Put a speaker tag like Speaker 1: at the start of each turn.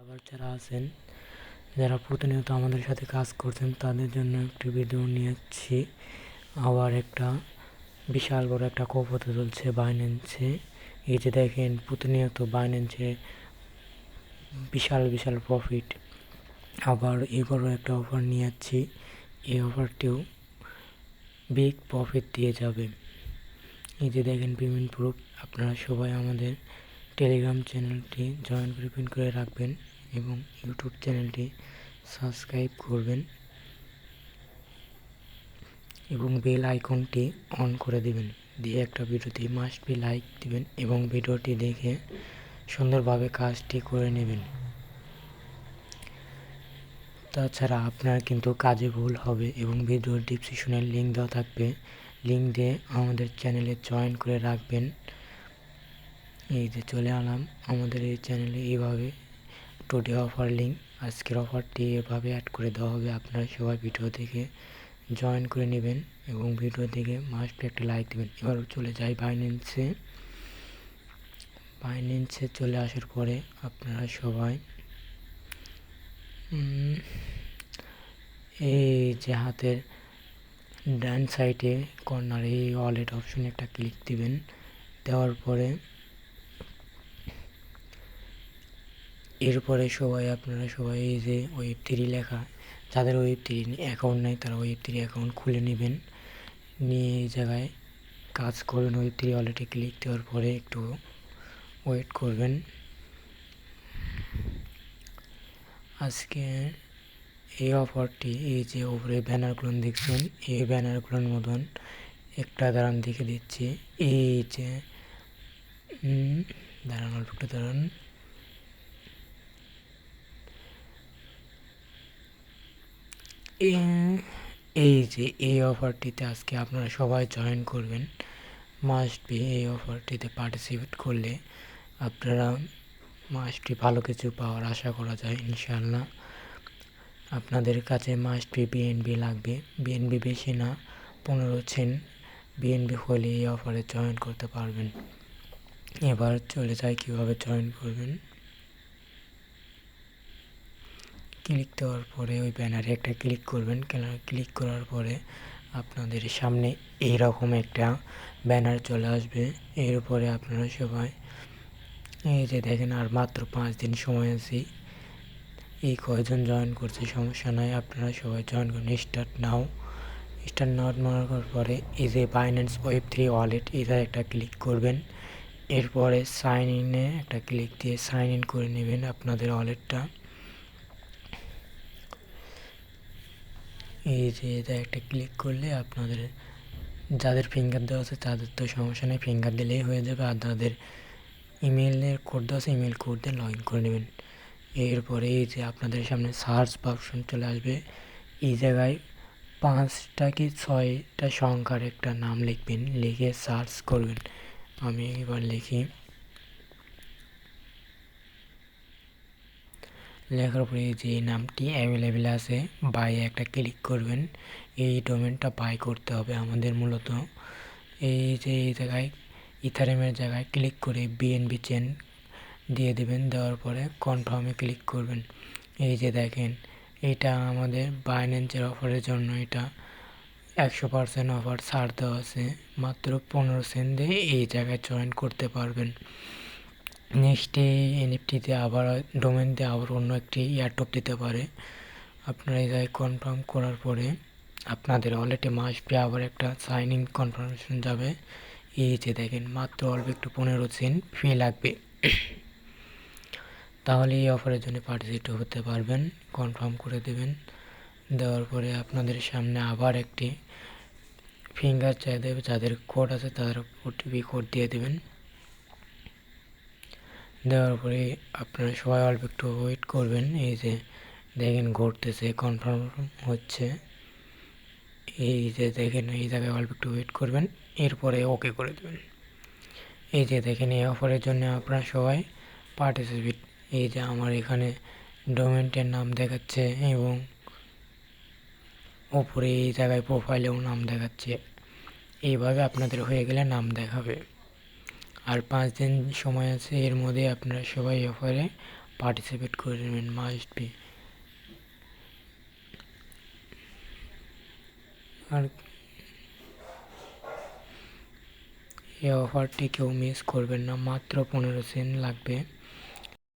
Speaker 1: আবার যারা আছেন, যারা প্রতিনিয়ত আমাদের সাথে কাজ করছেন, তাদের জন্য একটি ভিডিও নিয়েছি। আবার একটা বিশাল বড় একটা কোপ হতে চলছে বাইন্যান্সে। এই যে দেখেন, প্রতিনিয়ত বাইন্যান্সে বিশাল বিশাল প্রফিট। আবার এবারও একটা অফার নিয়ে যাচ্ছি, এই অফারটিও বিগ প্রফিট দিয়ে যাবে। এই যে দেখেন পেমেন্ট প্রুফ। আপনারা সবাই আমাদের টেলিগ্রাম চ্যানেলটি জয়েন করে রাখবেন এবং ইউটিউব চ্যানেলটি সাবস্ক্রাইব করবেন এবং বেল আইকনটি অন করে দিবেন। দিয়ে একটা ভিডিওতে মাস্ট বি লাইক দিবেন এবং ভিডিওটি দেখে সুন্দরভাবে কাজটি করে নেবেন। তাছাড়া আপনার কিন্তু কাজে ভুল হবে এবং ভিডিওর ডিসক্রিপশনে লিঙ্ক দেওয়া থাকবে, লিঙ্ক দিয়ে আমাদের চ্যানেলে জয়েন করে রাখবেন। এই যে চলে এলাম আমাদের এই চ্যানেলে। এইভাবে টুডে অফার লিঙ্ক, আজকের অফারটি এভাবে অ্যাড করে দেওয়া হবে। আপনারা সবাই ভিডিও দেখে জয়েন করে নেবেন এবং ভিডিও দেখে মাস্ট একটা লাইক দেবেন। এবার চলে যাই বাইন্যান্সে চলে আসার পরে আপনারা সবাই এই যে হাতের ডান সাইডে কর্নারে এই ওয়ালেট অপশনে একটা ক্লিক দিবেন। দেওয়ার পরে এরপরে আপনারা সবাই এই যে Web3 লেখা, যাদের Web3 অ্যাকাউন্ট নেই তারা Web3 অ্যাকাউন্ট খুলে নেবেন। নিয়ে এই জায়গায় কাজ করবেন। Web3 ওয়ালেটে ক্লিক দেওয়ার পরে একটু ওয়েট করবেন। আজকে এই অফারটি, এই যে উপরে ব্যানারগুলো দেখছেন, এই ব্যানারগুলোর মতন একটা দাঁড়ান দেখে দিচ্ছি। এই যে দাঁড়ান, অল্প একটু দাঁড়ান। এই যে এই অফারটিতে আজকে আপনারা সবাই জয়েন করবেন। মাস্ট বি এই অফারটিতে পার্টিসিপেট করলে আপনারা মাস্ট বি ভালো কিছু পাওয়ার আশা করা যায় ইনশাআল্লাহ। আপনাদের কাছে মাস্ট বি বিএনবি লাগবে, বিএনবি বেশি না, 15 সেন্ট বিএনবি হলে এই অফারে জয়েন করতে পারবেন। এবার চলে যায় কীভাবে জয়েন করবেন। ক্লিক দেওয়ার পরে ওই ব্যানারে একটা ক্লিক করবেন। ক্লিক করার পরে আপনাদের সামনে এইরকম একটা ব্যানার চলে আসবে। এর উপরে আপনারা সবাই এই যে দেখেন, আর মাত্র 5 দিন সময় আছে। এই কয়জন জয়েন করছে সমস্যা নাই, আপনারা সবাই জয়েন করুন। স্টার্ট নাও মারার পরে এই যে বাইন্যান্স Web3 ওয়ালেট, এটা একটা ক্লিক করবেন। এরপরে সাইন ইনে একটা ক্লিক দিয়ে সাইন ইন করে নেবেন আপনাদের ওয়ালেটটা। এই যে এটা একটা ক্লিক করলে আপনাদের যাদের ফিঙ্গার দেওয়া আছে তাদের তো সমস্যা নেই, ফিঙ্গার দিলেই হয়ে যাবে। আর যাদের ইমেলের কোড দেওয়া আছে ইমেল কোড দিয়ে লগ ইন করে নেবেন। এরপরে এই যে আপনাদের সামনে সার্চ অপশন চলে আসবে। এই জায়গায় 5টা কি 6টা সংখ্যার একটা নাম লিখবেন, লিখে সার্চ করবেন। আমি এবার লিখি, লেখার পরে যে নামটি অ্যাভেলেবেল আছে বাই একটা ক্লিক করবেন। এই ডোমেনটা বাই করতে হবে আমাদের মূলত। এই যে এই জায়গায় ইথারিয়ামের জায়গায় ক্লিক করে বিএনবি চেন দিয়ে দেবেন। দেওয়ার পরে কনফার্মে ক্লিক করবেন। এই যে দেখেন, এটা আমাদের বাইন্যান্সের অফারের জন্য এটা 100% অফার ছাড় দেওয়া আছে। মাত্র 15 সেন্ট দিয়ে এই জায়গায় জয়েন করতে পারবেন। নেক্সট এনএফটিতে আবার ডোমেন দিয়ে আবার অন্য একটি এয়ারড্রপ দিতে পারে। আপনারা এই জায়গায় কনফার্ম করার পরে আপনাদের ওয়ালেটে মাস্ট বি আবার একটা সাইন ইন কনফার্মেশন যাবে। এই যে দেখেন, মাত্র অল্প একটু 15 সেন্ট ফি লাগবে। তাহলে এই অফারের জন্য পার্টিসিপেট হতে পারবেন। কনফার্ম করে দেবেন। দেওয়ার পরে আপনাদের সামনে আবার একটি ফিঙ্গার চাই দেবে, যাদের কোড আছে তাদের ওটিপি কোড দিয়ে দেবেন। দেওয়ার পরে আপনারা সবাই অল্প একটু ওয়েট করবেন। এই যে দেখেন ঘটতেছে, কনফার্ম হচ্ছে। এই যে দেখেন, এই জায়গায় অল্প একটু ওয়েট করবেন, এরপরে ওকে করে দেবেন। এই যে দেখেন, এই অফারের জন্য আপনারা সবাই পার্টিসিপেট। এই যে আমার এখানে ডোমেনটির নাম দেখাচ্ছে এবং ওপরে এই জায়গায় প্রোফাইলেও নাম দেখাচ্ছে। এইভাবে আপনাদের হয়ে গেলে নাম দেখাবে। আর 5 দিন সময় আছে, এর মধ্যে আপনারা সবাই অফারে পার্টিসিপেট করবেন, মাস্ট বি। আর এই অফারটি কেউ মিস করবেন না, মাত্র 15 সেন্ট লাগবে।